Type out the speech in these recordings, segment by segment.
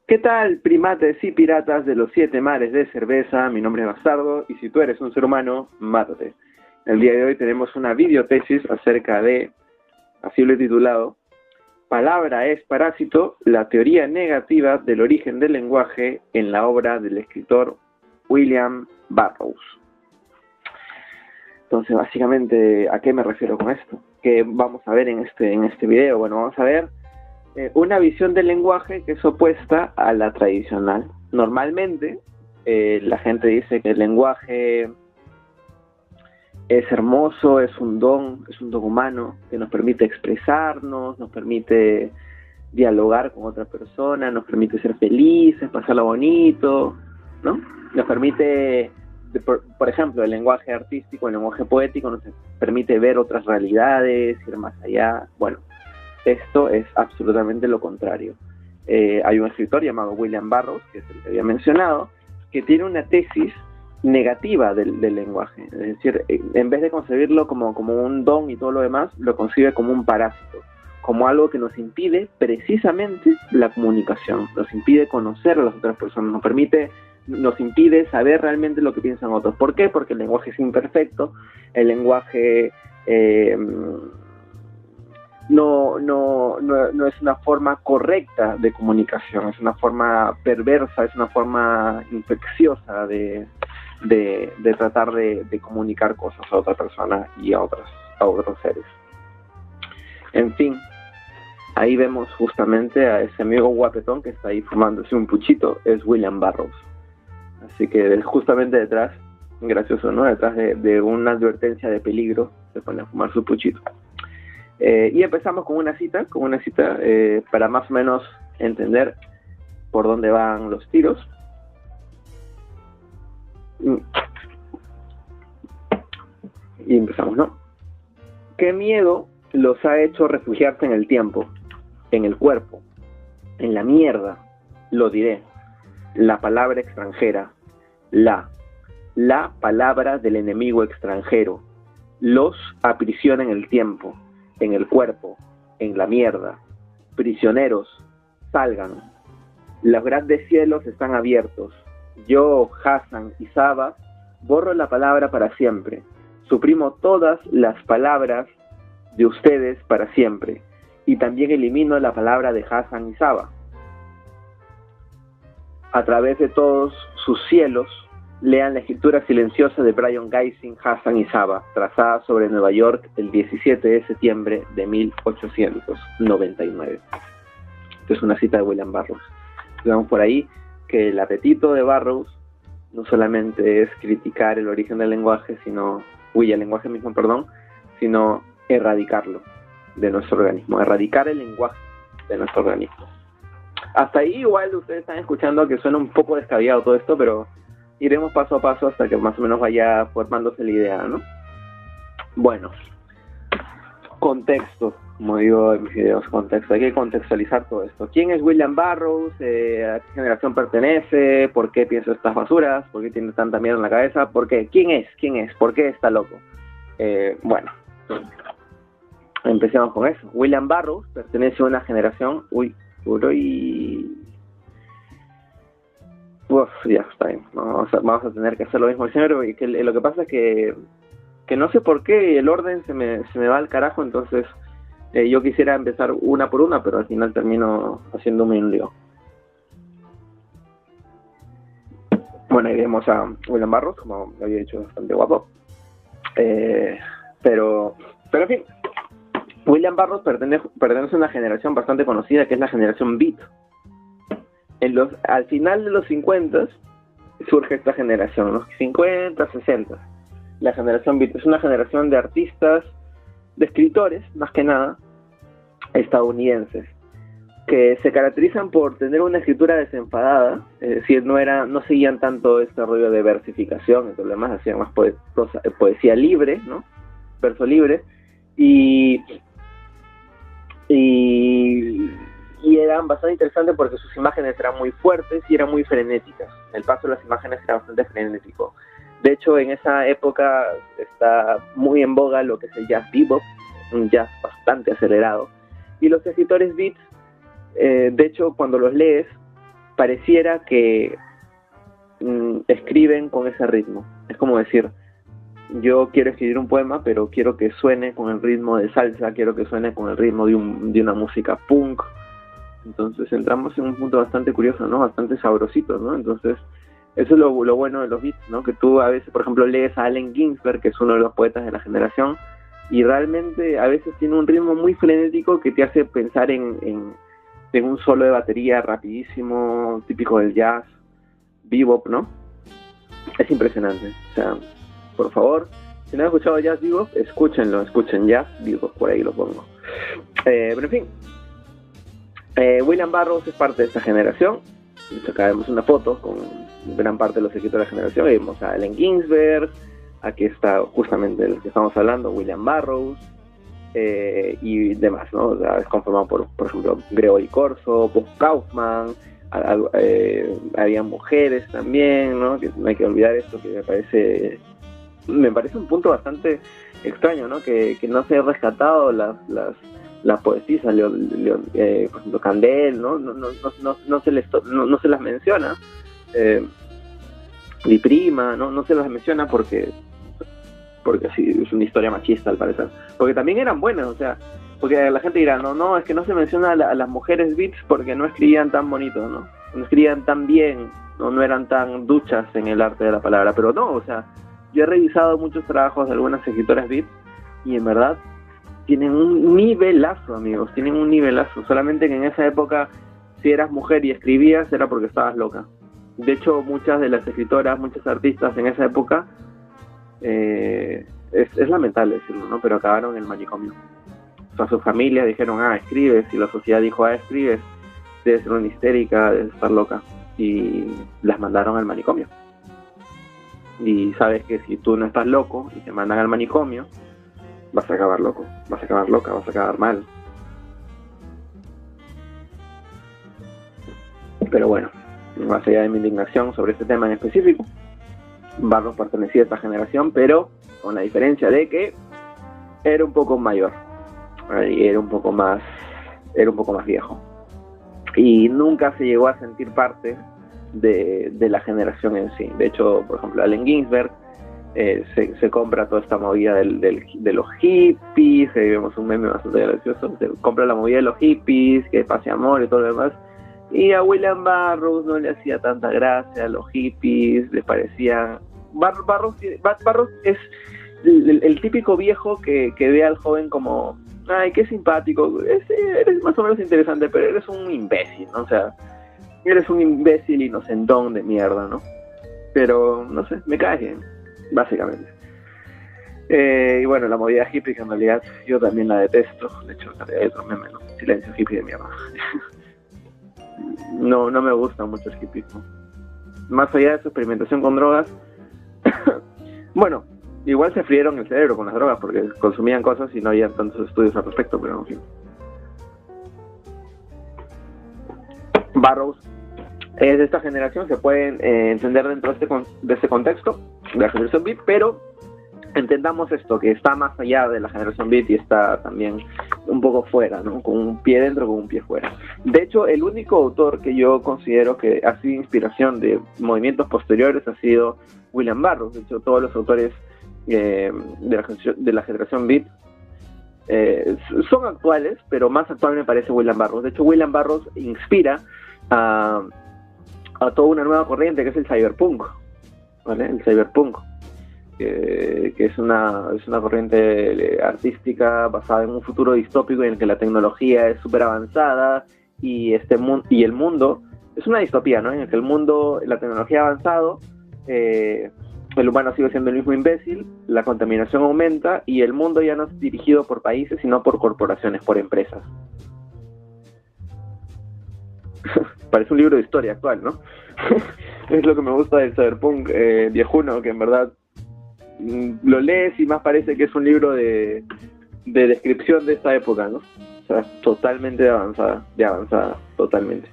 ¿Qué tal, primates y piratas de los 7 mares de cerveza? Mi nombre es Bastardo y si tú eres un ser humano, mátate. El día de hoy tenemos una videotesis acerca de, así lo he titulado, Palabra es parásito, la teoría negativa del origen del lenguaje en la obra del escritor William Burroughs. Entonces, básicamente, ¿a qué me refiero con esto? ¿Qué vamos a ver en este video? Bueno, vamos a ver una visión del lenguaje que es opuesta a la tradicional. Normalmente, la gente dice que el lenguaje es hermoso, es un don humano que nos permite expresarnos, nos permite dialogar con otra persona, nos permite ser felices, pasarlo bonito, ¿no? Nos permite, por ejemplo, el lenguaje artístico, el lenguaje poético nos permite ver otras realidades, ir más allá. Bueno, esto es absolutamente lo contrario. Hay un escritor llamado William Burroughs, que es el que había mencionado, que tiene una tesis negativa del lenguaje. Es decir, en vez de concebirlo como un don y todo lo demás, lo concibe como un parásito, como algo que nos impide precisamente la comunicación, nos impide conocer a las otras personas, nos impide saber realmente lo que piensan otros. ¿Por qué? Porque el lenguaje es imperfecto, el lenguaje no es una forma correcta de comunicación, es una forma perversa, es una forma infecciosa de tratar de comunicar cosas a otra persona y a otros seres. En fin, ahí vemos justamente a ese amigo guapetón que está ahí fumándose un puchito, es William Burroughs. Así que justamente detrás, gracioso, ¿no? Detrás de una advertencia de peligro, se pone a fumar su puchito. Y empezamos con una cita para más o menos entender por dónde van los tiros. Y empezamos, ¿no? ¿Qué miedo los ha hecho refugiarse en el tiempo, en el cuerpo, en la mierda? Lo diré. La palabra extranjera, la palabra del enemigo extranjero, los aprisiona en el tiempo, en el cuerpo, en la mierda. Prisioneros, salgan. Los grandes cielos están abiertos. Yo, Hassan y Saba, borro la palabra para siempre. Suprimo todas las palabras de ustedes para siempre. Y también elimino la palabra de Hassan y Saba. A través de todos sus cielos, lean la escritura silenciosa de Brion Gysin, Hassan y Saba, trazada sobre Nueva York el 17 de septiembre de 1899. Esto es una cita de William Burroughs. Vemos por ahí que el apetito de Burroughs no solamente es criticar el origen del lenguaje, el lenguaje mismo, sino erradicarlo de nuestro organismo, erradicar el lenguaje de nuestro organismo. Hasta ahí igual ustedes están escuchando que suena un poco descabellado todo esto, pero iremos paso a paso hasta que más o menos vaya formándose la idea, ¿no? Bueno, contexto, como digo en mis videos, contexto. Hay que contextualizar todo esto. ¿Quién es William Burroughs? ¿A qué generación pertenece? ¿Por qué piensa estas basuras? ¿Por qué tiene tanta mierda en la cabeza? ¿Por qué? ¿Quién es? ¿Por qué está loco? Bueno, empecemos con eso. William Burroughs pertenece a una generación... ya está bien. Vamos a tener que hacer lo mismo siempre, y que lo que pasa es que no sé por qué el orden se me va al carajo, entonces yo quisiera empezar una por una, pero al final termino haciéndome un lío. Bueno, ahí vemos a William Burroughs, como había dicho, bastante guapo. Pero en fin, William Burroughs pertenece a una generación bastante conocida, que es la generación Beat. Al final de los 50 surge esta generación, los 50, 60. La generación Beat es una generación de artistas, de escritores, más que nada, estadounidenses, que se caracterizan por tener una escritura desenfadada, es decir, no seguían tanto este rollo de versificación y todo lo demás, hacían más poesía libre, ¿no? Verso libre, y eran bastante interesantes porque sus imágenes eran muy fuertes y eran muy frenéticas. El paso de las imágenes era bastante frenético. De hecho, en esa época está muy en boga lo que es el jazz bebop, un jazz bastante acelerado. Y los escritores beats, de hecho, cuando los lees, pareciera que escriben con ese ritmo. Es como decir, yo quiero escribir un poema, pero quiero que suene con el ritmo de salsa, quiero que suene con el ritmo de una música punk. Entonces entramos en un punto bastante curioso, ¿no? Bastante sabrosito, ¿no? Entonces, eso es lo bueno de los beats, ¿no? Que tú a veces, por ejemplo, lees a Allen Ginsberg, que es uno de los poetas de la generación, y realmente a veces tiene un ritmo muy frenético que te hace pensar en un solo de batería rapidísimo, típico del jazz, bebop, ¿no? Es impresionante. O sea, por favor, si no han escuchado jazz bebop, escuchen jazz bebop, por ahí lo pongo. Pero en fin, William Burroughs es parte de esta generación. De hecho, acá vemos una foto con gran parte de los escritores de la generación. Vemos a Allen Ginsberg, aquí está justamente el que estamos hablando, William Burroughs, y demás, ¿no? O sea, es conformado por ejemplo, Gregory Corso, Bob Kaufman, había mujeres también, ¿no? Que no hay que olvidar esto, que me parece un punto bastante extraño, ¿no? Que no se ha rescatado las poetisas, por ejemplo, Candel, ¿no? No se las menciona, Di Prima, no se las menciona porque sí, es una historia machista al parecer, porque también eran buenas, o sea, porque la gente dirá, no, es que no se menciona a las mujeres beats porque no escribían tan bonito, no escribían tan bien, no eran tan duchas en el arte de la palabra, pero no, o sea, yo he revisado muchos trabajos de algunas escritoras beats y en verdad tienen un nivelazo, amigos, tienen un nivelazo, solamente que en esa época si eras mujer y escribías era porque estabas loca. De hecho, muchas de las escritoras, muchos artistas en esa época, es lamentable decirlo, ¿no? Pero acabaron en el manicomio. O sea, sus familias dijeron, escribes, y la sociedad dijo, escribes, debes ser una histérica, debes estar loca, y las mandaron al manicomio. Y sabes que si tú no estás loco y te mandan al manicomio, vas a acabar loco, vas a acabar loca, vas a acabar mal. Pero bueno, más allá de mi indignación sobre este tema en específico, Burroughs pertenecía a esta generación, pero con la diferencia de que era un poco mayor, y era un poco más viejo, y nunca se llegó a sentir parte de la generación en sí. De hecho, por ejemplo, Allen Ginsberg se compra toda esta movida de los hippies, vemos un meme bastante gracioso, se compra la movida de los hippies, que pase amor y todo lo demás, y a William Burroughs no le hacía tanta gracia a los hippies, le parecían... Burroughs es el típico viejo que ve al joven como, ay, qué simpático, eres más o menos interesante, pero eres un imbécil, ¿no? O sea, eres un imbécil inocentón de mierda, ¿no? Pero, no sé, me cae bien, básicamente. Y bueno, la movida hippie, que en realidad yo también la detesto. De hecho, hay otro meme, ¿no? Silencio hippie de mierda. No me gusta mucho el hipismo. Más allá de su experimentación con drogas, bueno, igual se frieron el cerebro con las drogas porque consumían cosas y no había tantos estudios al respecto, pero en fin. Burroughs es de esta generación, se pueden entender dentro de este contexto de la generación beat, pero entendamos esto, que está más allá de la generación beat y está también un poco fuera, ¿no? Con un pie dentro, con un pie fuera. De hecho, el único autor que yo considero que ha sido inspiración de movimientos posteriores ha sido William Burroughs. De hecho, todos los autores de la generación beat son actuales, pero más actual me parece William Burroughs. De hecho, William Burroughs inspira a toda una nueva corriente que es el cyberpunk, ¿vale? El cyberpunk, que es una corriente artística basada en un futuro distópico en el que la tecnología es súper avanzada y el mundo es una distopía, ¿no? En el que la tecnología ha avanzado, el humano sigue siendo el mismo imbécil, la contaminación aumenta y el mundo ya no es dirigido por países, sino por corporaciones, por empresas. Parece un libro de historia actual, ¿no? Es lo que me gusta del cyberpunk viejuno, que en verdad lo lees y más parece que es un libro de descripción de esta época, ¿no? O sea, totalmente de avanzada, totalmente.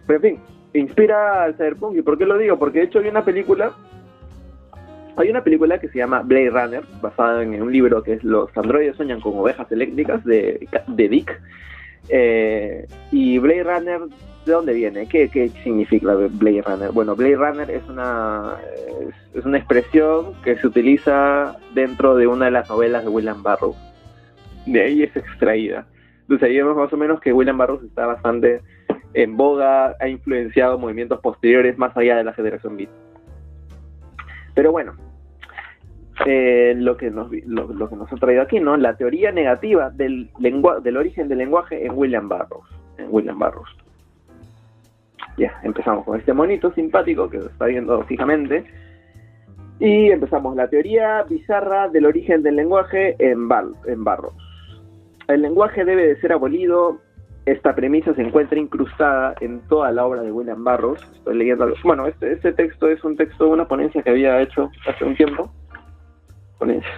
Pero en fin, inspira al cyberpunk. ¿Y por qué lo digo? Porque de hecho hay una película que se llama Blade Runner, basada en un libro que es Los androides sueñan con ovejas eléctricas, de Dick. Y Blade Runner, ¿de dónde viene? ¿Qué significa Blade Runner? Bueno, Blade Runner es una expresión que se utiliza dentro de una de las novelas de William Burroughs. De ahí es extraída. Entonces ahí vemos más o menos que William Burroughs está bastante en boga, ha influenciado movimientos posteriores más allá de la generación beat. Pero bueno, lo que nos ha traído aquí, ¿no? La teoría negativa del origen del lenguaje en William Burroughs. Ya, empezamos con este monito simpático que lo está viendo fijamente. Y empezamos. La teoría bizarra del origen del lenguaje en Burroughs. El lenguaje debe de ser abolido. Esta premisa se encuentra incrustada en toda la obra de William Burroughs. Estoy leyendo. Bueno, este texto es un texto de una ponencia que había hecho hace un tiempo. Ponencia.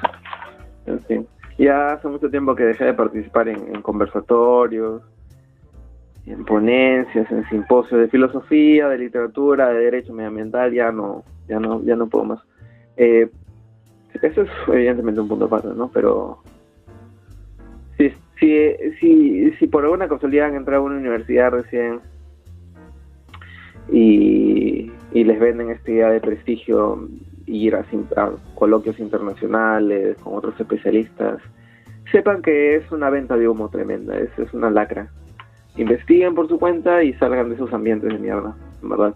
En fin. Ya hace mucho tiempo que dejé de participar en conversatorios, en ponencias, en simposios de filosofía, de literatura, de derecho medioambiental. Ya no puedo más. Eso es evidentemente un punto aparte, ¿no? Pero si por alguna casualidad han entrado a una universidad recién y les venden esta idea de prestigio, ir a coloquios internacionales con otros especialistas, sepan que es una venta de humo tremenda, es una lacra. Investiguen por su cuenta y salgan de esos ambientes de mierda, en verdad.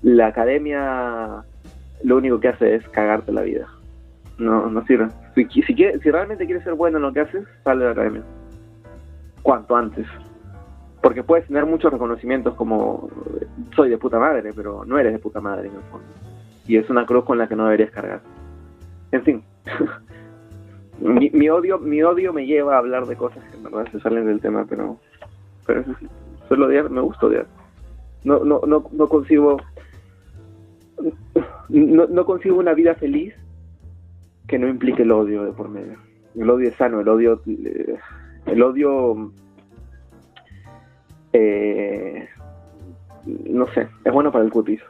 La academia lo único que hace es cagarte la vida. No sirve. Si realmente quieres ser bueno en lo que haces, sale de la academia. Cuanto antes. Porque puedes tener muchos reconocimientos como soy de puta madre, pero no eres de puta madre en el fondo. Y es una cruz con la que no deberías cargar. En fin. mi odio me lleva a hablar de cosas que en verdad se salen del tema, pero eso sí. Suelo odiar, me gusta odiar. No concibo una vida feliz que no implique el odio de por medio. El odio es sano, el odio no sé, es bueno para el cutis.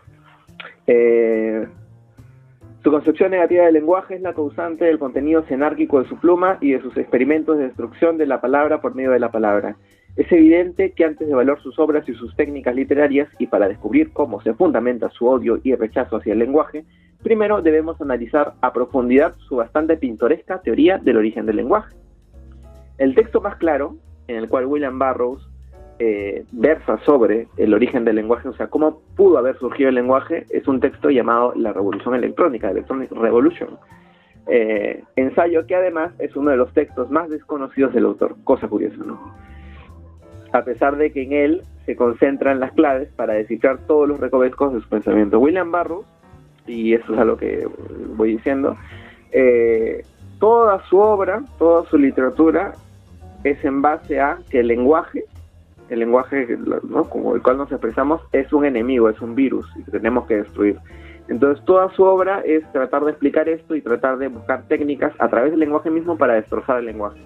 Su concepción negativa del lenguaje es la causante del contenido sinárquico de su pluma y de sus experimentos de destrucción de la palabra por medio de la palabra. Es evidente que antes de evaluar sus obras y sus técnicas literarias, y para descubrir cómo se fundamenta su odio y rechazo hacia el lenguaje, primero debemos analizar a profundidad su bastante pintoresca teoría del origen del lenguaje. El texto más claro, en el cual William Burroughs versa sobre el origen del lenguaje, o sea, cómo pudo haber surgido el lenguaje, es un texto llamado La Revolución Electrónica, Electronic Revolution. Ensayo que además es uno de los textos más desconocidos del autor, cosa curiosa, ¿no? A pesar de que en él se concentran las claves para descifrar todos los recovecos de su pensamiento. William Burroughs, y eso es a lo que voy diciendo, toda su obra, toda su literatura es en base a que el lenguaje, ¿no?, como el cual nos expresamos, es un enemigo, es un virus y que tenemos que destruir. Entonces toda su obra es tratar de explicar esto y tratar de buscar técnicas a través del lenguaje mismo para destrozar el lenguaje.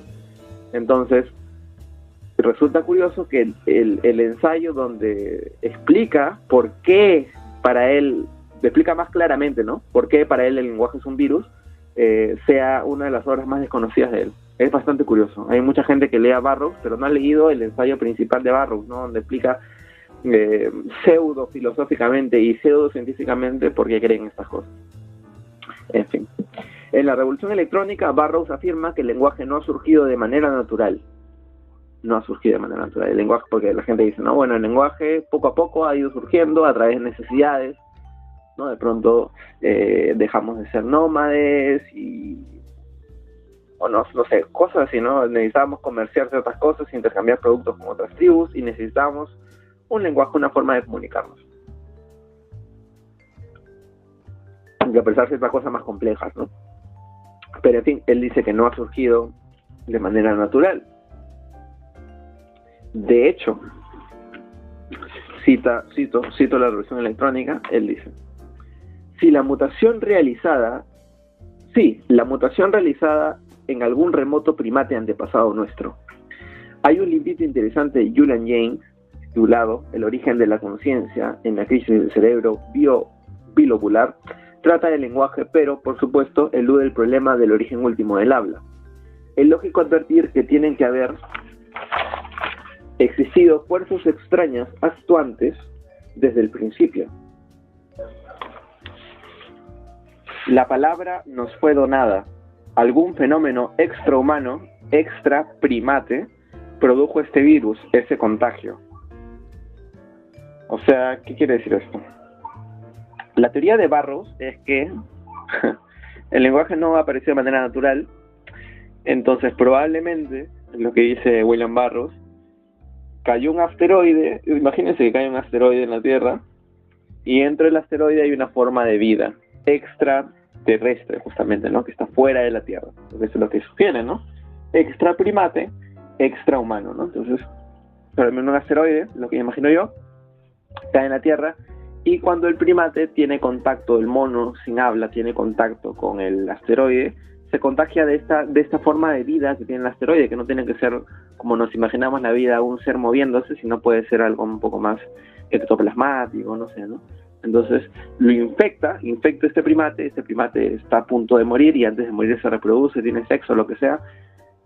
Entonces resulta curioso que el ensayo donde explica por qué para él, explica más claramente, ¿no?, por qué para él el lenguaje es un virus, sea una de las obras más desconocidas de él. Es bastante curioso. Hay mucha gente que lee a Burroughs, pero no ha leído el ensayo principal de Burroughs, ¿no?, donde explica pseudo filosóficamente y pseudo científicamente por qué creen estas cosas. En fin. En La Revolución Electrónica, Burroughs afirma que el lenguaje no ha surgido de manera natural. No ha surgido de manera natural el lenguaje, porque la gente dice, no, bueno, el lenguaje poco a poco ha ido surgiendo a través de necesidades, ¿no? De pronto dejamos de ser nómades o no sé, cosas así, ¿no? Necesitábamos comerciar ciertas cosas, intercambiar productos con otras tribus y necesitábamos un lenguaje, una forma de comunicarnos. Y a pesar de ciertas cosas más complejas, ¿no? Pero en fin, él dice que no ha surgido de manera natural. De hecho, cito La Revolución Electrónica, él dice: la mutación realizada en algún remoto primate antepasado nuestro. Hay un librito interesante de Julian Jaynes titulado El origen de la conciencia en la crisis del cerebro bilobular. Trata del lenguaje, pero por supuesto elude el problema del origen último del habla. Es lógico advertir que tienen que haber existido fuerzas extrañas actuantes desde el principio. La palabra nos fue donada. Algún fenómeno extrahumano, extra primate, produjo este virus, ese contagio. O sea, ¿qué quiere decir esto? La teoría de Burroughs es que el lenguaje no apareció de manera natural, entonces probablemente, lo que dice William Burroughs, cayó un asteroide, imagínense que cae un asteroide en la Tierra, y dentro del asteroide hay una forma de vida extraterrestre, justamente, ¿no? Que está fuera de la Tierra. Entonces eso es lo que sugiere, ¿no? Extra primate, extra humano, ¿no? Entonces, por ejemplo, un asteroide, lo que imagino yo, cae en la Tierra, y cuando el primate tiene contacto, el mono sin habla tiene contacto con el asteroide, se contagia de esta forma de vida que tiene el asteroide, que no tiene que ser como nos imaginamos la vida, un ser moviéndose, sino puede ser algo un poco más ectoplasmático, no sé, ¿no? Entonces lo infecta este primate está a punto de morir y antes de morir se reproduce, tiene sexo, lo que sea,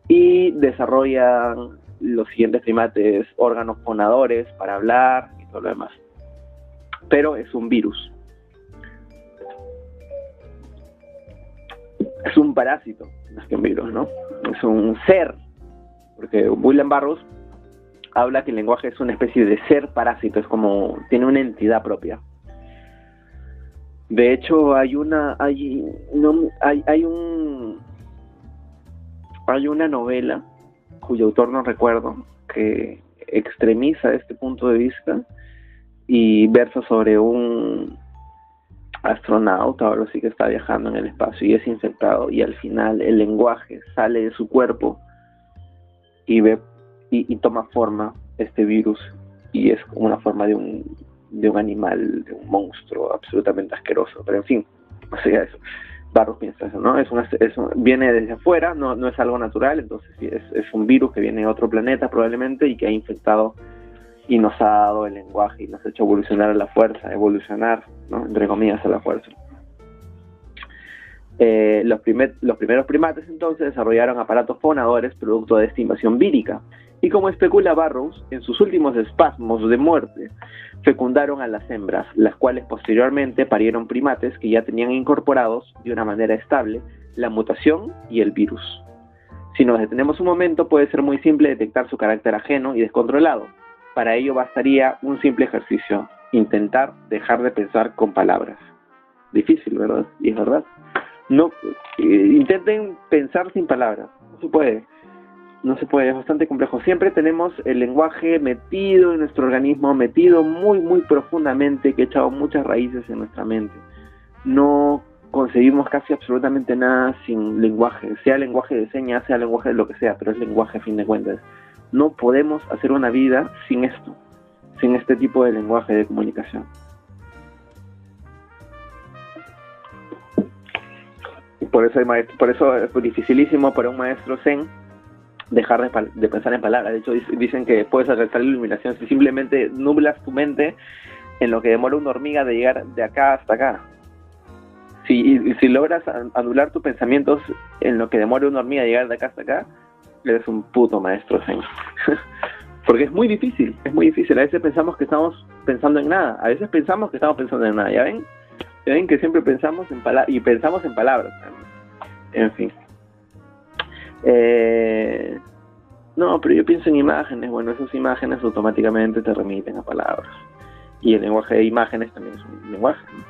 y desarrollan los siguientes primates órganos fonadores para hablar y todo lo demás. Pero es un virus. Es un parásito, más que un virus, ¿no? Es un ser, porque William Burroughs habla que el lenguaje es una especie de ser parásito, es como, tiene una entidad propia. De hecho, hay una novela cuyo autor no recuerdo, que extremiza este punto de vista y versa sobre un astronauta o algo así que está viajando en el espacio y es infectado, y al final el lenguaje sale de su cuerpo y ve y toma forma este virus, y es como una forma de un animal, de un monstruo absolutamente asqueroso. Pero en fin, o sea, eso, Burroughs piensa eso, ¿no? Viene desde afuera, no es algo natural, entonces sí, es un virus que viene de otro planeta probablemente y que ha infectado y nos ha dado el lenguaje y nos ha hecho evolucionar a la fuerza, ¿no? Entre comillas, a la fuerza. Los primeros primates entonces desarrollaron aparatos fonadores producto de esta invasión vírica, y como especula Burroughs, en sus últimos espasmos de muerte fecundaron a las hembras, las cuales posteriormente parieron primates que ya tenían incorporados de una manera estable la mutación y el virus. Si nos detenemos un momento, puede ser muy simple detectar su carácter ajeno y descontrolado. Para ello bastaría un simple ejercicio: intentar dejar de pensar con palabras. Difícil, ¿verdad? Y es verdad. No, intenten pensar sin palabras. No se puede, es bastante complejo. Siempre tenemos el lenguaje metido en nuestro organismo, metido muy, muy profundamente, que ha echado muchas raíces en nuestra mente. No concebimos casi absolutamente nada sin lenguaje, sea lenguaje de señas, sea lenguaje de lo que sea, pero es lenguaje a fin de cuentas. No podemos hacer una vida sin esto, sin este tipo de lenguaje de comunicación. Por eso es dificilísimo para un maestro zen dejar de pensar en palabras. De hecho, dicen que puedes alcanzar la iluminación si simplemente nublas tu mente en lo que demora una hormiga de llegar de acá hasta acá. Si logras anular tus pensamientos en lo que demora una hormiga de llegar de acá hasta acá, eres un puto maestro zen. Porque es muy difícil. A veces pensamos que estamos pensando en nada. A veces pensamos que estamos pensando en nada. ¿Ya ven? ¿Ya ven que siempre pensamos en palabras? Y pensamos en palabras. En fin. No, pero yo pienso en imágenes. Bueno, esas imágenes automáticamente te remiten a palabras. Y el lenguaje de imágenes también es un lenguaje, ¿no?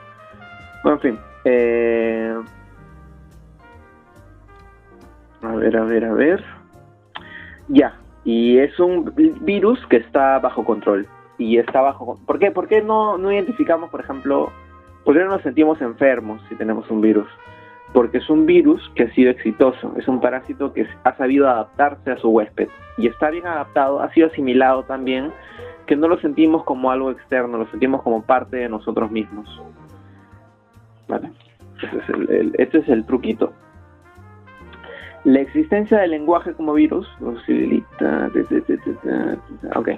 Bueno, en fin. A ver. Ya. Y es un virus que está bajo control. ¿Por qué? ¿Por qué no identificamos, por ejemplo, por qué no nos sentimos enfermos si tenemos un virus? Porque es un virus que ha sido exitoso, es un parásito que ha sabido adaptarse a su huésped, y está bien adaptado, ha sido asimilado también, que no lo sentimos como algo externo, lo sentimos como parte de nosotros mismos. ¿Vale? Este es el truquito. La existencia del lenguaje como virus, ok.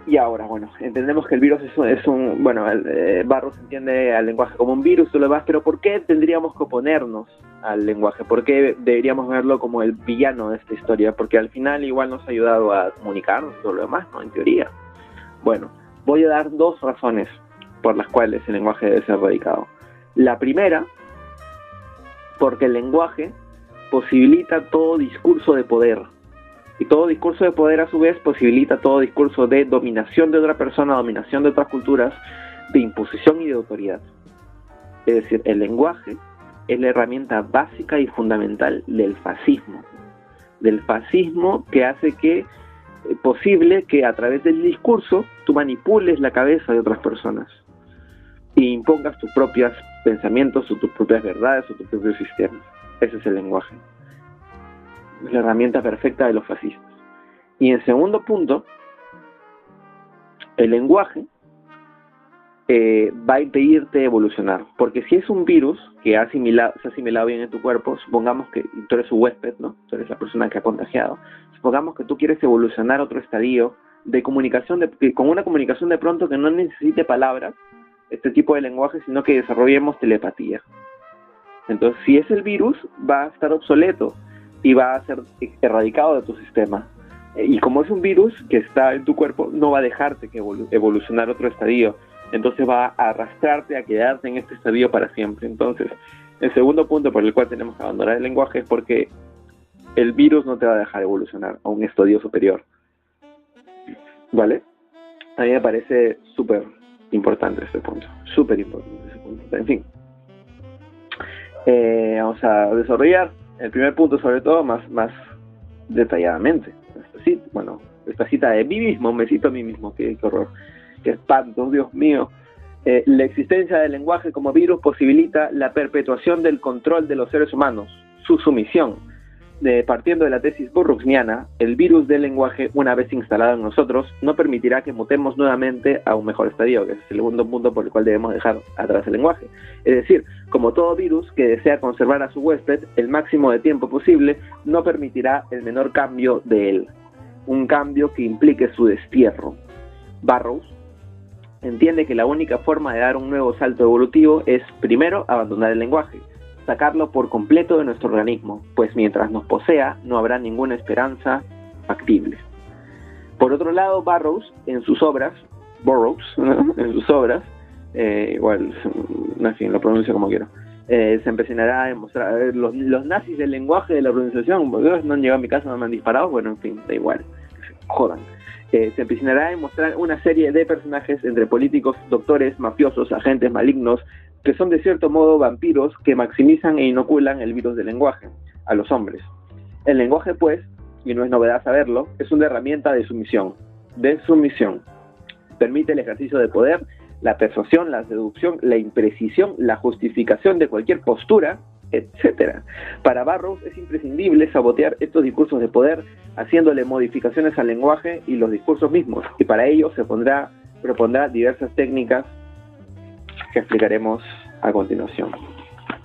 Y ahora, bueno, entendemos que el virus Burroughs entiende al lenguaje como un virus, todo lo demás, pero ¿por qué tendríamos que oponernos al lenguaje? ¿Por qué deberíamos verlo como el villano de esta historia? Porque al final igual nos ha ayudado a comunicarnos y todo lo demás, ¿no? En teoría. Bueno, voy a dar 2 razones por las cuales el lenguaje debe ser erradicado. La primera, porque el lenguaje posibilita todo discurso de poder. Y todo discurso de poder, a su vez, posibilita todo discurso de dominación de otra persona, dominación de otras culturas, de imposición y de autoridad. Es decir, el lenguaje es la herramienta básica y fundamental del fascismo. Del fascismo que hace que posible que a través del discurso tú manipules la cabeza de otras personas e impongas tus propios pensamientos o tus propias verdades o tus propios sistemas. Ese es el lenguaje. Es la herramienta perfecta de los fascistas. Y en segundo punto, el lenguaje va a impedirte evolucionar, porque si es un virus que se ha asimilado bien en tu cuerpo, supongamos que tú eres su huésped, ¿no? Tú eres la persona que ha contagiado, supongamos que tú quieres evolucionar a otro estadio de comunicación, con una comunicación de pronto que no necesite palabras, este tipo de lenguaje, sino que desarrollemos telepatía. Entonces, si es el virus, va a estar obsoleto y va a ser erradicado de tu sistema. Y como es un virus que está en tu cuerpo, no va a dejarte que evolucionar otro estadio. Entonces va a arrastrarte a quedarte en este estadio para siempre. Entonces, el segundo punto por el cual tenemos que abandonar el lenguaje es porque el virus no te va a dejar evolucionar a un estadio superior. ¿Vale? A mí me parece súper importante este punto. Súper importante ese punto. En fin. Vamos a desarrollar el primer punto, sobre todo, más detalladamente. Esta cita de mí mismo, un besito a mí mismo, qué horror, qué espanto, Dios mío. La existencia del lenguaje como virus posibilita la perpetuación del control de los seres humanos, su sumisión. Partiendo de la tesis burroughsiana, el virus del lenguaje, una vez instalado en nosotros, no permitirá que mutemos nuevamente a un mejor estadio, que es el segundo punto por el cual debemos dejar atrás el lenguaje. Es decir, como todo virus que desea conservar a su huésped el máximo de tiempo posible, no permitirá el menor cambio de él, un cambio que implique su destierro. Burroughs entiende que la única forma de dar un nuevo salto evolutivo es, primero, abandonar el lenguaje, sacarlo por completo de nuestro organismo, pues mientras nos posea no habrá ninguna esperanza factible. Por otro lado, Burroughs, en sus obras, igual, en fin, lo pronuncio como quiero, se empecinará a demostrar, los nazis del lenguaje de la pronunciación, porque no han llegado a mi casa, no me han disparado, bueno, en fin, da igual, jodan. Se empecinará a demostrar una serie de personajes entre políticos, doctores, mafiosos, agentes malignos, que son de cierto modo vampiros que maximizan e inoculan el virus del lenguaje a los hombres. El lenguaje, pues, y no es novedad saberlo, es una herramienta de sumisión. Permite el ejercicio de poder, la persuasión, la seducción, la imprecisión, la justificación de cualquier postura, etc. Para Burroughs es imprescindible sabotear estos discursos de poder, haciéndole modificaciones al lenguaje y los discursos mismos, y para ello propondrá diversas técnicas que explicaremos a continuación.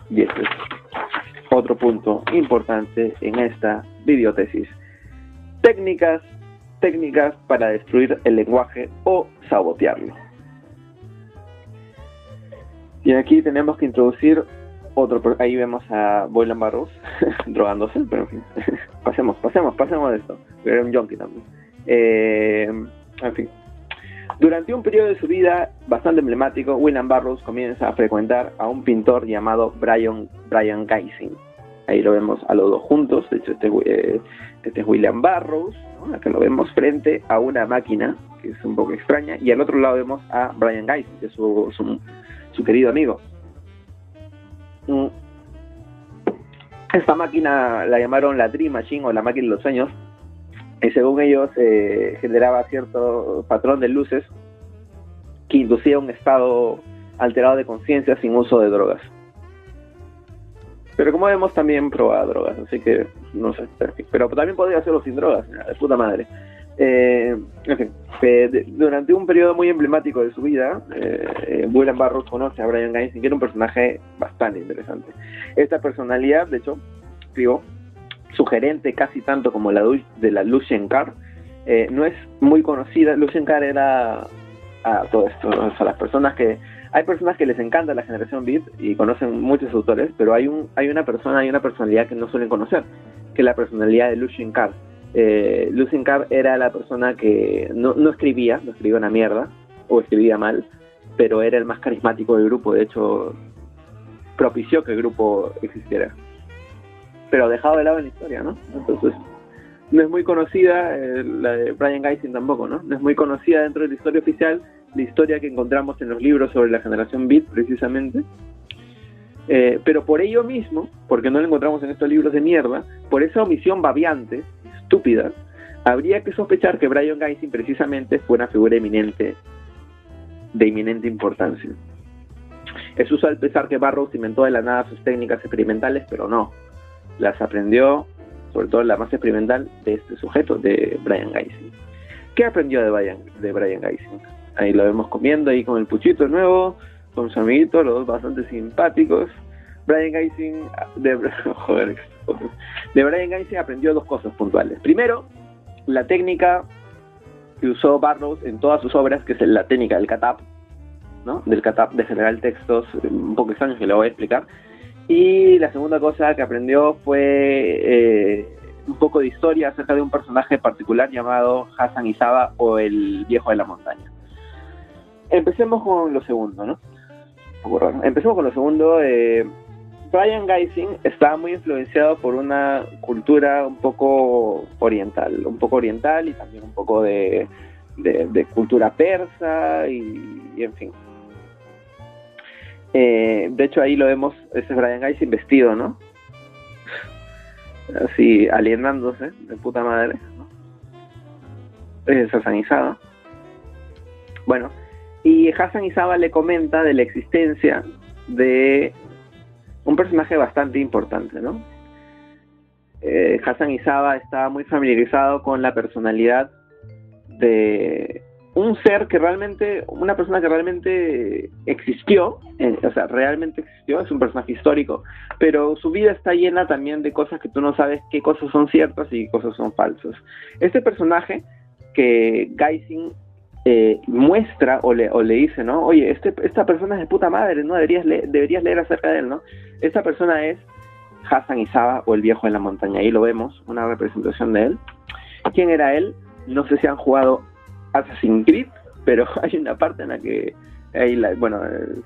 Y este es otro punto importante en esta videotesis. Técnicas para destruir el lenguaje o sabotearlo. Y aquí tenemos que introducir ahí vemos a Boylan Burroughs drogándose, pero en fin, pasemos de esto. Era un junkie también. En fin. Durante un periodo de su vida bastante emblemático, William Burroughs comienza a frecuentar a un pintor llamado Brian Gysin. Ahí lo vemos a los dos juntos. De hecho, este es William Burroughs, ¿no? Acá lo vemos frente a una máquina, que es un poco extraña, y al otro lado vemos a Brian Gysin, que es su querido amigo. Esta máquina la llamaron la Dream Machine o la máquina de los sueños, y según ellos generaba cierto patrón de luces que inducía un estado alterado de conciencia sin uso de drogas. Pero como vemos, también probaba drogas, así que no sé, pero también podría hacerlo sin drogas, de puta madre. En fin, durante un periodo muy emblemático de su vida, William Burroughs conoce a Brian Gysin, que era un personaje bastante interesante. Esta personalidad, de hecho, sugerente casi tanto como la de la Lucien Carr, No es muy conocida. Lucien Carr era a todo esto, ¿no? O sea, las personas que... Hay personas que les encanta la generación beat y conocen muchos autores, pero hay una personalidad que no suelen conocer, que es la personalidad de Lucien Carr. Lucien Carr era la persona que no escribía una mierda, o escribía mal, pero era el más carismático del grupo. De hecho, propició que el grupo existiera, pero dejado de lado en la historia, ¿no? Entonces, no es muy conocida, la de Brian Geising tampoco, ¿no? No es muy conocida dentro de la historia oficial, la historia que encontramos en los libros sobre la generación beat, precisamente. Pero por ello mismo, porque no lo encontramos en estos libros de mierda, por esa omisión babeante, estúpida, habría que sospechar que Brian Geising precisamente fue una figura de inminente importancia. Es usual pensar que Burroughs inventó de la nada sus técnicas experimentales, pero no. Las aprendió, sobre todo la más experimental, de este sujeto, de Brian Geising. ¿Qué aprendió de Brian Geising? Ahí lo vemos comiendo ahí con el puchito nuevo, con su amiguito, los dos bastante simpáticos. Brian Geising, de Brian Geising aprendió dos cosas puntuales. Primero, la técnica que usó Burroughs en todas sus obras, que es la técnica del cut-up, ¿no? Del cut-up, de generar textos un poco extraños que le voy a explicar. Y la segunda cosa que aprendió fue un poco de historia acerca de un personaje particular llamado Hassan Isaba, o el viejo de la montaña. Empecemos con lo segundo, ¿no? Empecemos con lo segundo. Brian Geising estaba muy influenciado por una cultura un poco oriental y también un poco de cultura persa y en fin. De hecho, ahí lo vemos, ese es Brian Geising vestido, ¿no? Así, alienándose de puta madre, ¿no? Es Hassan Isaba. Bueno, y Hassan Isaba le comenta de la existencia de un personaje bastante importante, ¿no? Hassan Isaba estaba muy familiarizado con la personalidad de un ser que realmente, una persona que realmente existió, realmente existió, es un personaje histórico, pero su vida está llena también de cosas que tú no sabes qué cosas son ciertas y qué cosas son falsas. Este personaje que Geising muestra o le dice, ¿no? Oye, esta persona es de puta madre, ¿no? Deberías leer acerca de él, ¿no? Esta persona es Hassan Isaba, o el viejo de la montaña. Ahí lo vemos, una representación de él. ¿Quién era él? No sé si han jugado Assassin's Creed, pero hay una parte en la que se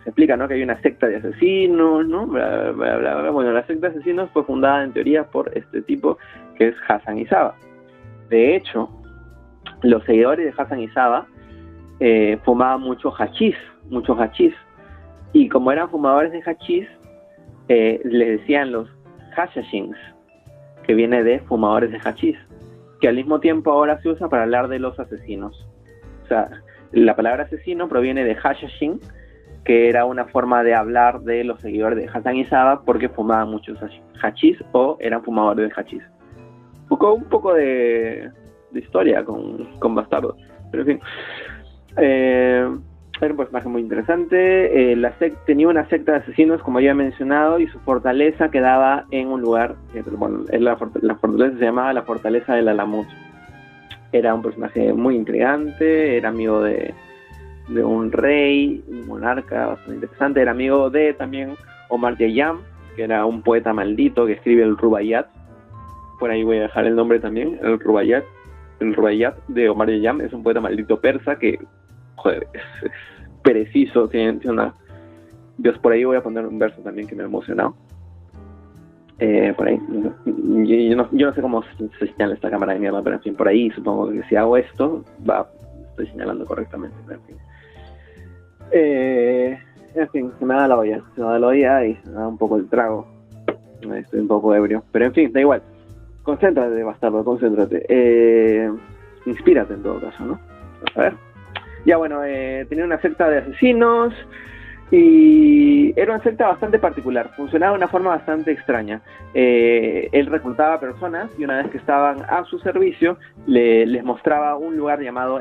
explica, ¿no? Que hay una secta de asesinos, ¿no? Bla, bla, bla, bla. Bueno, la secta de asesinos fue fundada en teoría por este tipo que es Hassan Isaba. De hecho, los seguidores de Hassan Isaba fumaban mucho hachís, y como eran fumadores de hachís, les decían los hashashins, que viene de fumadores de hachís, que al mismo tiempo ahora se usa para hablar de los asesinos. O sea, la palabra asesino proviene de hashashin, que era una forma de hablar de los seguidores de Hassan Isaba porque fumaban muchos hachís o eran fumadores de hachís. Un poco de historia con Bastardo, pero en fin. Era un personaje muy interesante. Tenía una secta de asesinos, como ya he mencionado, y su fortaleza quedaba en un lugar, la fortaleza se llamaba la Fortaleza del Alamut. Era un personaje muy intrigante, era amigo de un rey, un monarca bastante interesante. Era amigo de también Omar Khayyam, que era un poeta maldito que escribe el Rubaiyat. Por ahí voy a dejar el nombre también, el Rubaiyat. El Rubaiyat de Omar Khayyam es un poeta maldito persa que, joder, es preciso, tiene una... Dios, por ahí voy a poner un verso también que me ha emocionado. Por ahí, yo no sé cómo se señala esta cámara de mierda, pero en fin, por ahí supongo que si hago esto, estoy señalando correctamente, pero en fin, se me da la olla y se me da un poco el trago. Estoy un poco ebrio, pero en fin, da igual. Concéntrate, bastardo, concéntrate. Inspírate en todo caso, ¿no? A ver. Ya bueno, tenía una secta de asesinos y era una secta bastante particular. Funcionaba de una forma bastante extraña. Él reclutaba personas y una vez que estaban a su servicio, les mostraba un lugar llamado,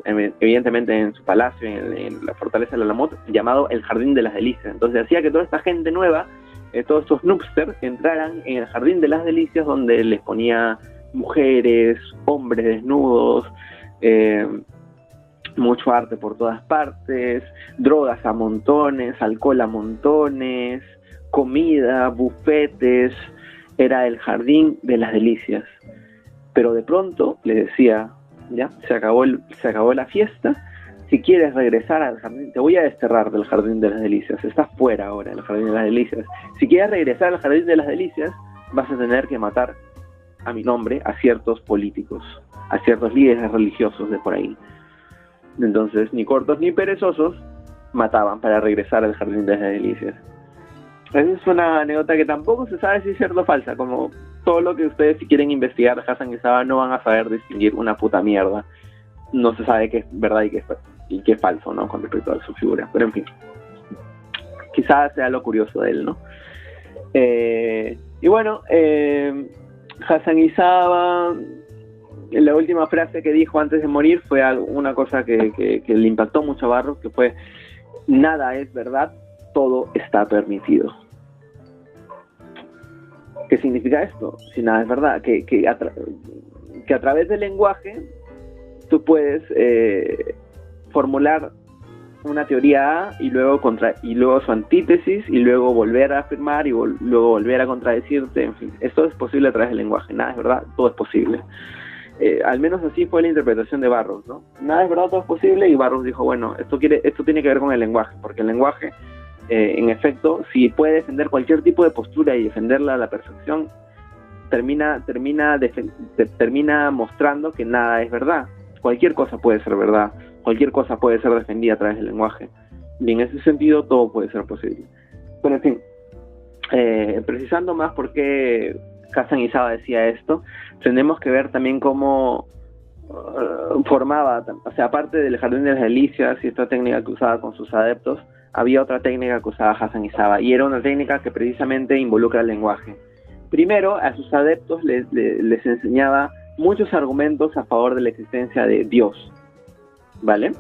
evidentemente en su palacio, en la Fortaleza del Alamut, llamado el Jardín de las Delicias. Entonces hacía que toda esta gente nueva, todos estos noobsters, entraran en el Jardín de las Delicias, donde les ponía mujeres, hombres desnudos, mucho arte por todas partes, drogas a montones, alcohol a montones, comida, bufetes. Era el jardín de las delicias. Pero de pronto le decía, ya, se acabó la fiesta. Si quieres regresar al jardín, te voy a desterrar del jardín de las delicias. Estás fuera ahora del jardín de las delicias. Si quieres regresar al jardín de las delicias, vas a tener que matar a mi nombre a ciertos políticos, a ciertos líderes religiosos de por ahí. Entonces, ni cortos ni perezosos mataban para regresar al jardín de las delicias. Esa es una anécdota que tampoco se sabe si es cierta o falsa. Como todo lo que ustedes, si quieren investigar Hassan Isaba, no van a saber distinguir una puta mierda. No se sabe qué es verdad y qué es falso, ¿no? Con respecto a su figura. Pero en fin, quizás sea lo curioso de él, ¿no? Y bueno, Hassan Isaba, la última frase que dijo antes de morir fue una cosa que le impactó mucho a Barros, que fue: nada es verdad, todo está permitido. ¿Qué significa esto? Si nada es verdad, que a través del lenguaje tú puedes formular una teoría A y luego su antítesis, y luego volver a afirmar y luego volver a contradecirte. En fin, esto es posible a través del lenguaje. Nada es verdad, todo es posible. Al menos así fue la interpretación de Barros, ¿no? Nada es verdad, todo es posible, y Barros dijo, bueno, esto tiene que ver con el lenguaje, porque el lenguaje, en efecto, si puede defender cualquier tipo de postura y defenderla a la perfección, termina mostrando que nada es verdad. Cualquier cosa puede ser verdad, cualquier cosa puede ser defendida a través del lenguaje, y en ese sentido todo puede ser posible. Pero en fin, precisando más por qué Hassan Isaba decía esto, tenemos que ver también cómo formaba, o sea, aparte del jardín de las delicias y esta técnica que usaba con sus adeptos, había otra técnica que usaba Hassan Isaba, y era una técnica que precisamente involucra el lenguaje. Primero, a sus adeptos les enseñaba muchos argumentos a favor de la existencia de Dios, ¿vale?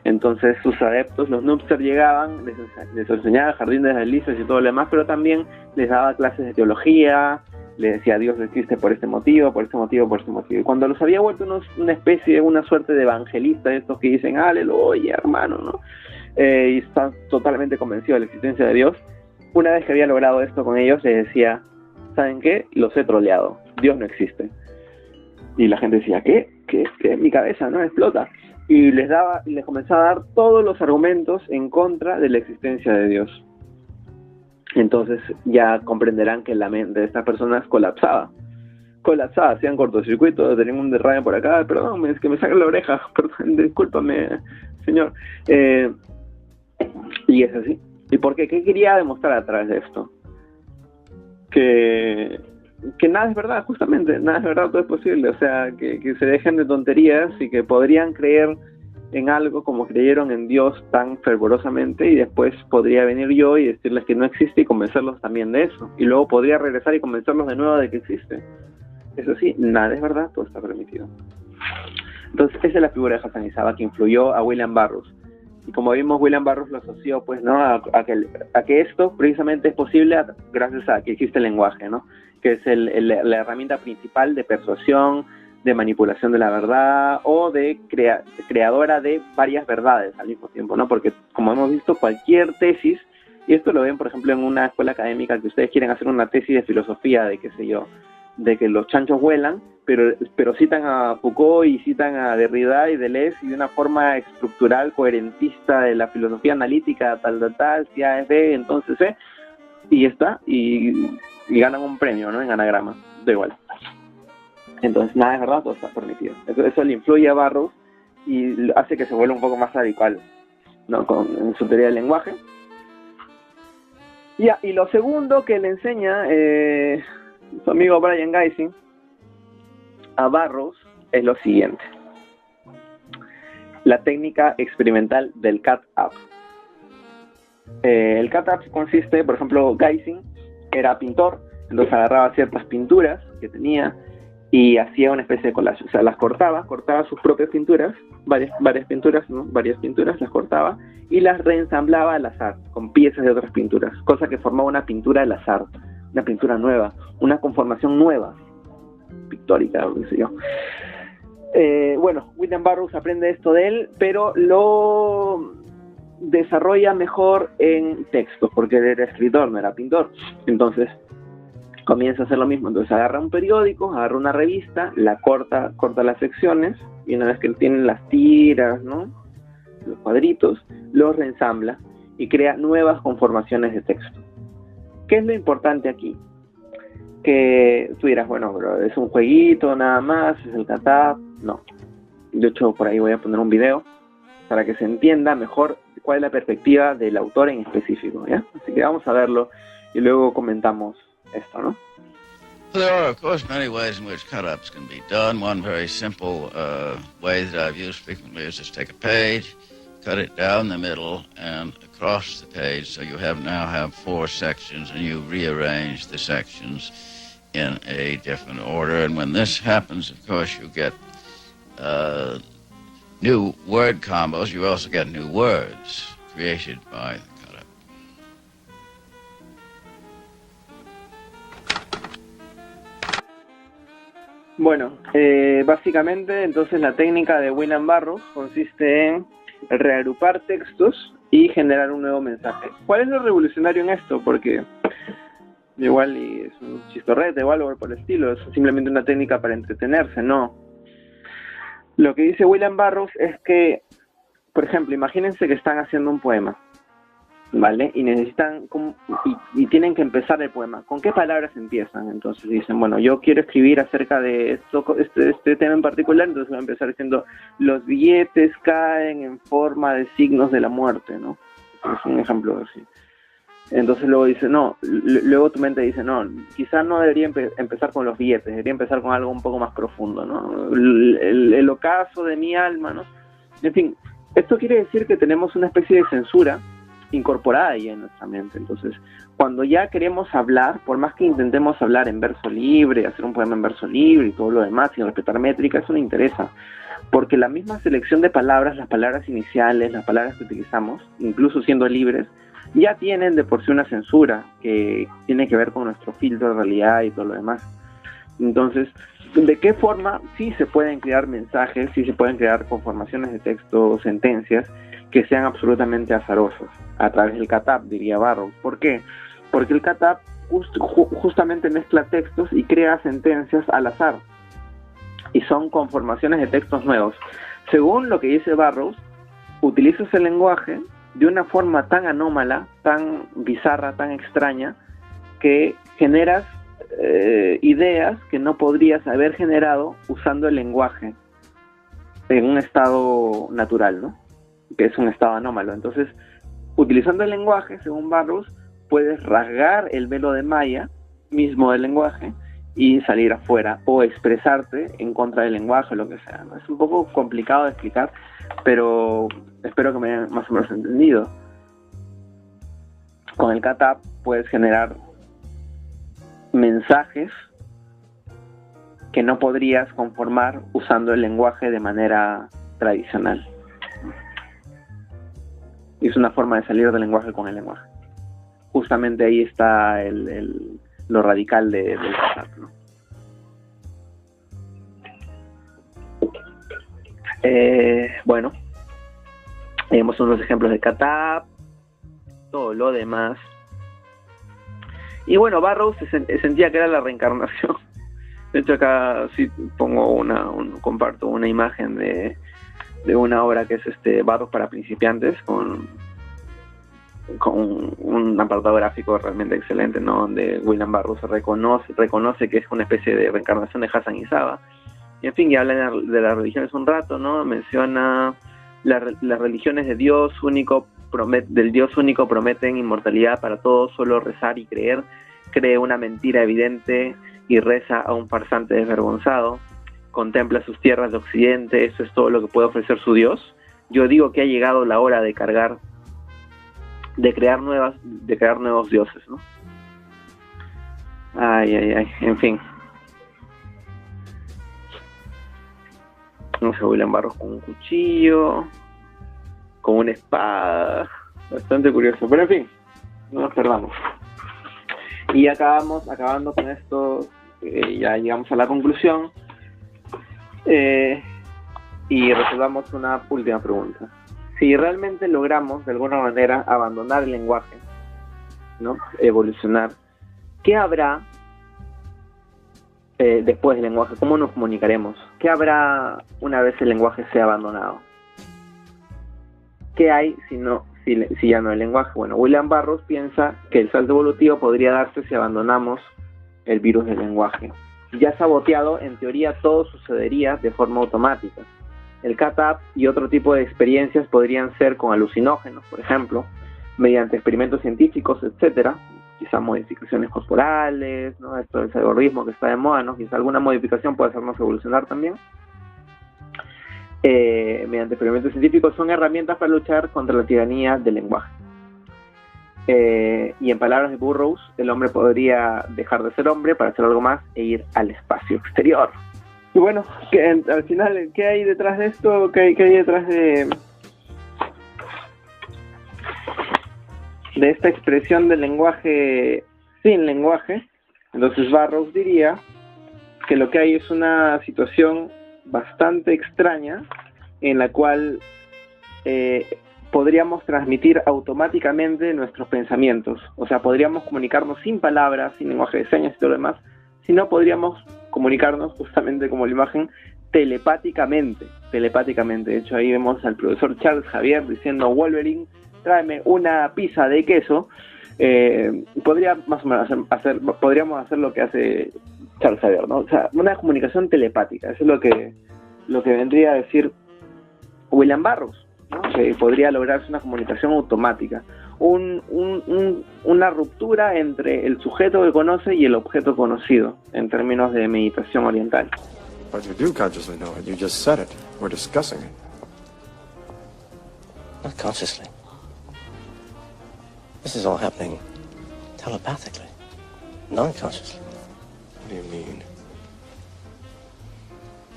Entonces sus adeptos, los Nupster, llegaban, les enseñaba el jardín de las delicias y todo lo demás, pero también les daba clases de teología, les decía Dios existe por este motivo, por este motivo, por este motivo. Y cuando los había vuelto una suerte de evangelista, estos que dicen, aleluya, hermano, ¿no? Y están totalmente convencidos de la existencia de Dios, una vez que había logrado esto con ellos, les decía, ¿saben qué? Los he troleado, Dios no existe. Y la gente decía, ¿qué? Mi cabeza no explota. Y les comenzaba a dar todos los argumentos en contra de la existencia de Dios. Entonces ya comprenderán que la mente de estas personas colapsaba, hacían cortocircuito, tenían un derrame por acá, perdón, es que me sacan la oreja, perdón, discúlpame, señor. Y es así. ¿Y por qué? ¿Qué quería demostrar a través de esto? Que nada es verdad, justamente, nada es verdad, todo es posible. O sea, que se dejen de tonterías y que podrían creer en algo como creyeron en Dios tan fervorosamente, y después podría venir yo y decirles que no existe y convencerlos también de eso, y luego podría regresar y convencerlos de nuevo de que existe. Eso sí, nada es verdad, todo está permitido. Entonces esa es la figura de Hassan Isaba, que influyó a William Burroughs, y como vimos, William Burroughs lo asoció, pues, ¿no?, a que esto precisamente es posible gracias a que existe el lenguaje, ¿no?, que es la herramienta principal de persuasión, de manipulación de la verdad, o de creadora de varias verdades al mismo tiempo, ¿no? Porque, como hemos visto, cualquier tesis, y esto lo ven, por ejemplo, en una escuela académica, que ustedes quieren hacer una tesis de filosofía, de qué sé yo, de que los chanchos vuelan, pero citan a Foucault y citan a Derrida y Deleuze, y de una forma estructural, coherentista de la filosofía analítica, tal, si A es B, entonces C, y ya está, y ganan un premio, ¿no?, en anagrama, da igual. Entonces nada es verdad, todo está permitido. Eso le influye a Burroughs y hace que se vuelva un poco más radical, ¿no?, en su teoría del lenguaje. Y lo segundo que le enseña su amigo Brian Gysin a Burroughs es lo siguiente: la técnica experimental del cut-up. El cut-up consiste, por ejemplo, Gysin era pintor, entonces agarraba ciertas pinturas que tenía y hacía una especie de collage, o sea, las cortaba sus propias pinturas, varias pinturas, ¿no?, varias pinturas, las cortaba y las reensamblaba al azar, con piezas de otras pinturas, cosa que formaba una pintura al azar, una pintura nueva, una conformación nueva. pictórica, o qué sé yo. Bueno, William Burroughs aprende esto de él, pero lo desarrolla mejor en textos, porque él era escritor, no era pintor. Entonces comienza a hacer lo mismo. Entonces agarra un periódico, agarra una revista, la corta las secciones, y una vez que tienen las tiras, ¿no?, los cuadritos, los reensambla y crea nuevas conformaciones de texto. ¿Qué es lo importante aquí? Que tú dirás, bueno, pero es un jueguito nada más, es el Katab. No. De hecho, por ahí voy a poner un video para que se entienda mejor cuál es la perspectiva del autor en específico, ¿ya? Así que vamos a verlo y luego comentamos esto, ¿no? There are, of course, many ways in which cut-ups can be done. One very simple way that I've used frequently is just take a page, cut it down the middle and across the page, so you now have 4 sections, and you rearrange the sections in a different order. And when this happens, of course, you get new word combos. You also get new words created by the cut-up. Bueno, básicamente entonces la técnica de William Burroughs consiste en reagrupar textos y generar un nuevo mensaje. ¿Cuál es lo revolucionario en esto? Porque igual y es un chistorrete o algo por el estilo, es simplemente una técnica para entretenerse, no. Lo que dice William Burroughs es que, por ejemplo, imagínense que están haciendo un poema, ¿vale? Y necesitan, y tienen que empezar el poema. ¿Con qué palabras empiezan? Entonces dicen, bueno, yo quiero escribir acerca de esto, este tema en particular, entonces voy a empezar diciendo, los billetes caen en forma de signos de la muerte, ¿no? Es un ejemplo así. Entonces luego dice, no, luego tu mente dice, no, quizás no debería empezar con los billetes, debería empezar con algo un poco más profundo, ¿no? El ocaso de mi alma, ¿no? En fin, esto quiere decir que tenemos una especie de censura incorporada ya en nuestra mente. Entonces, cuando ya queremos hablar, por más que intentemos hablar en verso libre, hacer un poema en verso libre y todo lo demás, sin respetar métrica, eso no interesa, porque la misma selección de palabras, las palabras iniciales, las palabras que utilizamos, incluso siendo libres, ya tienen de por sí una censura que tiene que ver con nuestro filtro de realidad y todo lo demás. Entonces, ¿de qué forma sí se pueden crear mensajes, sí se pueden crear conformaciones de texto, sentencias que sean absolutamente azarosas? A través del Katab, diría Burroughs. ¿Por qué? Porque el Katab justamente mezcla textos y crea sentencias al azar. Y son conformaciones de textos nuevos. Según lo que dice Burroughs, utilizas el lenguaje de una forma tan anómala, tan bizarra, tan extraña, que generas ideas que no podrías haber generado usando el lenguaje en un estado natural, ¿no? Que es un estado anómalo. Entonces, utilizando el lenguaje, según Burroughs, puedes rasgar el velo de malla mismo del lenguaje y salir afuera o expresarte en contra del lenguaje o lo que sea, ¿no? Es un poco complicado de explicar, pero espero que me hayan más o menos entendido. Con el Katab puedes generar mensajes que no podrías conformar usando el lenguaje de manera tradicional. Y es una forma de salir del lenguaje con el lenguaje. Justamente ahí está lo radical del Katab, ¿no? Bueno, vemos unos ejemplos de Katab, todo lo demás. Y bueno, Burroughs sentía que era la reencarnación. De hecho, acá sí pongo comparto una imagen de una obra que es Burroughs para principiantes, con un apartado gráfico realmente excelente, ¿no? Donde William Burroughs reconoce que es una especie de reencarnación de Hassan Isaba. Y en fin, ya habla de las religiones un rato, ¿no? Menciona las religiones del Dios único prometen inmortalidad para todos, solo rezar y creer. Cree una mentira evidente y reza a un farsante desvergonzado. Contempla sus tierras de occidente, eso es todo lo que puede ofrecer su Dios. Yo digo que ha llegado la hora de crear nuevos dioses, ¿no? Ay, en fin. No sé, William Burroughs con un cuchillo, con una espada, bastante curioso, pero en fin, no nos perdamos. Y acabando con estos ya llegamos a la conclusión y resolvamos una última pregunta. Si realmente logramos de alguna manera abandonar el lenguaje, ¿no? Evolucionar, ¿qué habrá después del lenguaje? ¿Cómo nos comunicaremos? ¿Qué habrá una vez el lenguaje sea abandonado? ¿Qué hay si ya no hay lenguaje? Bueno, William Burroughs piensa que el salto evolutivo podría darse si abandonamos el virus del lenguaje. Ya saboteado, en teoría todo sucedería de forma automática. El cat-up y otro tipo de experiencias podrían ser con alucinógenos, por ejemplo, mediante experimentos científicos, etcétera, quizá modificaciones corporales, ¿no? Esto del algoritmo que está de moda, ¿no? Quizá alguna modificación puede hacernos evolucionar también. Mediante experimentos científicos son herramientas para luchar contra la tiranía del lenguaje. Y en palabras de Burroughs, el hombre podría dejar de ser hombre para hacer algo más e ir al espacio exterior. Y bueno, al final, ¿qué hay detrás de esto? ¿Qué hay detrás de esta expresión del lenguaje sin lenguaje? Entonces Burroughs diría que lo que hay es una situación bastante extraña en la cual podríamos transmitir automáticamente nuestros pensamientos. O sea, podríamos comunicarnos sin palabras, sin lenguaje de señas y todo lo demás, sino podríamos comunicarnos justamente como la imagen telepáticamente. De hecho, ahí vemos al profesor Charles Xavier diciendo: Wolverine, tráeme una pizza de queso. Podría más o menos podríamos hacer lo que hace Charles Xavier, ¿no? O sea, una comunicación telepática. Eso es lo que vendría a decir William Burroughs, ¿no? Que podría lograrse una comunicación automática. Una ruptura entre el sujeto que conoce y el objeto conocido, en términos de meditación oriental. But you do consciously know it. You just said it. We're discussing it. Not consciously. This is all happening telepathically, non-consciously. What do you mean?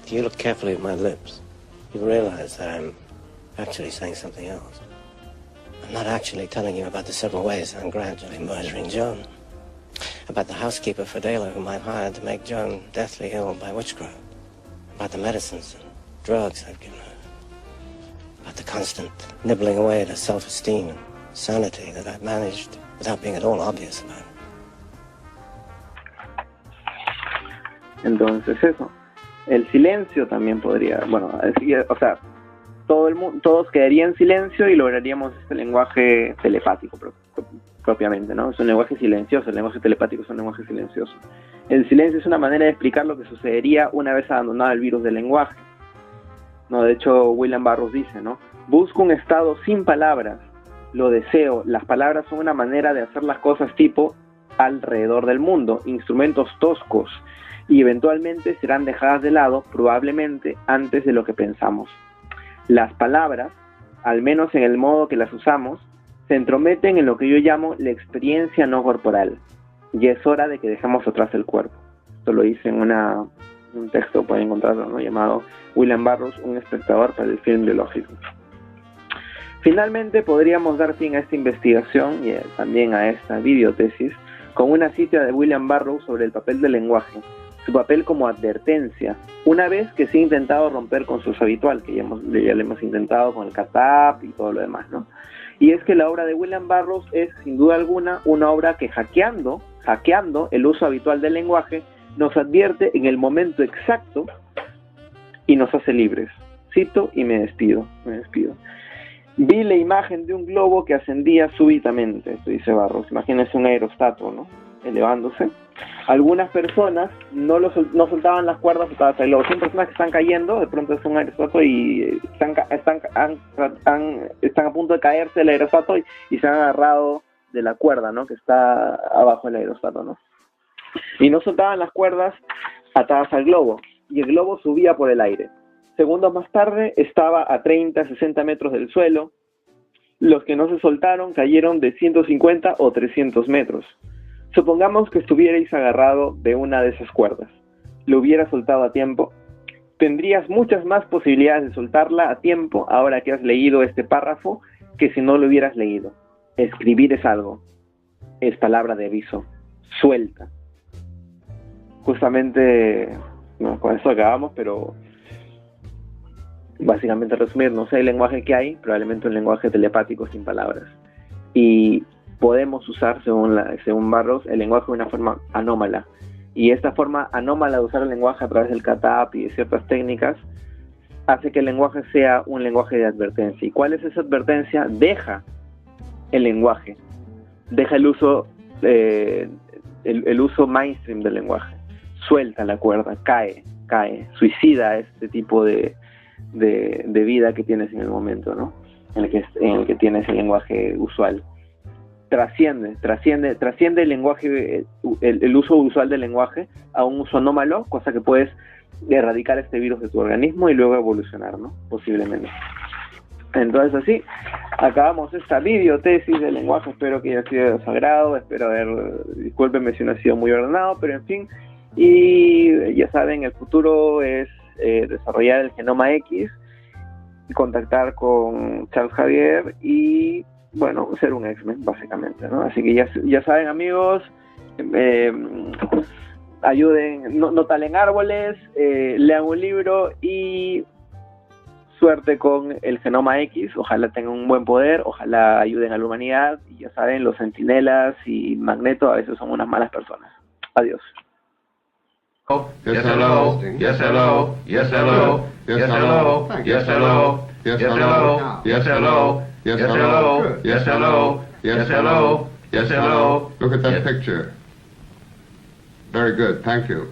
If you look carefully at my lips, you realize that I'm actually saying something else. I'm not actually telling you about the several ways I'm gradually murdering Joan. About the housekeeper, Fidela, whom I've hired to make Joan deathly ill by witchcraft. About the medicines and drugs I've given her. About the constant nibbling away at her self-esteem and sanity that I've managed without being at all obvious about it. Entonces eso. El silencio también podría, bueno, o sea, todos quedarían en silencio y lograríamos este lenguaje telepático propiamente, ¿no? Es un lenguaje silencioso, el lenguaje telepático es un lenguaje silencioso. El silencio es una manera de explicar lo que sucedería una vez abandonado el virus del lenguaje, ¿no? De hecho, William Burroughs dice, ¿no? Busco un estado sin palabras, lo deseo, las palabras son una manera de hacer las cosas tipo alrededor del mundo, instrumentos toscos, y eventualmente serán dejadas de lado, probablemente antes de lo que pensamos. Las palabras, al menos en el modo que las usamos, se entrometen en lo que yo llamo la experiencia no corporal, y es hora de que dejemos atrás el cuerpo. Esto lo dice en un texto, pueden encontrarlo, ¿no? Llamado William Burroughs, un espectador para el film biológico. Finalmente podríamos dar fin a esta investigación y también a esta videotesis con una cita de William Burroughs sobre el papel del lenguaje, su papel como advertencia, una vez que se ha intentado romper con su uso habitual, que ya lo hemos intentado con el cat-up y todo lo demás, ¿no? Y es que la obra de William Burroughs es, sin duda alguna, una obra que hackeando el uso habitual del lenguaje, nos advierte en el momento exacto y nos hace libres. Cito y me despido. Vi la imagen de un globo que ascendía súbitamente, esto dice Burroughs. Imagínense un aerostato, ¿no? Elevándose. Algunas personas no soltaban las cuerdas atadas al globo. Son personas que están cayendo, de pronto es un aerostato y están a punto de caerse del aerostato y se han agarrado de la cuerda, ¿no? Que está abajo del aerostato, ¿no? Y no soltaban las cuerdas atadas al globo, y el globo subía por el aire. Segundos más tarde estaba a 30, 60 metros del suelo. Los que no se soltaron cayeron de 150 o 300 metros. Supongamos que estuvierais agarrado de una de esas cuerdas. ¿Lo hubieras soltado a tiempo? Tendrías muchas más posibilidades de soltarla a tiempo ahora que has leído este párrafo que si no lo hubieras leído. Escribir es algo. Es palabra de aviso. Suelta. justamente, bueno, con eso acabamos, pero básicamente resumir, no sé el lenguaje que hay, probablemente un lenguaje telepático sin palabras. Y podemos usar, según Burroughs, el lenguaje de una forma anómala. Y esta forma anómala de usar el lenguaje a través del cat-up y de ciertas técnicas hace que el lenguaje sea un lenguaje de advertencia. ¿Y cuál es esa advertencia? Deja el lenguaje, deja el uso el uso mainstream del lenguaje, suelta la cuerda, cae, suicida este tipo de vida que tienes en el momento, ¿no? En el que tienes el lenguaje usual. Trasciende el lenguaje, el uso usual del lenguaje a un uso anómalo, cosa que puedes erradicar este virus de tu organismo y luego evolucionar, ¿no? Posiblemente. Entonces así acabamos esta videotesis del lenguaje. Espero que haya sido de su agrado, discúlpenme si no ha sido muy ordenado, pero en fin. Y ya saben, el futuro es desarrollar el genoma X, contactar con Charles Xavier y, bueno, ser un X-Men, básicamente, ¿no? Así que ya saben, amigos, ayuden, no talen árboles, lean un libro y suerte con el genoma X. Ojalá tengan un buen poder, ojalá ayuden a la humanidad. Y ya saben, los centinelas y Magneto a veces son unas malas personas. Adiós. Yes, hello. Yes, hello. Yes, hello. Yes, hello. Yes, hello. Yes, hello. Yes, hello. Yes, hello. Yes, hello. Yes, hello. Yes, hello. Look at that picture. Very good. Thank you.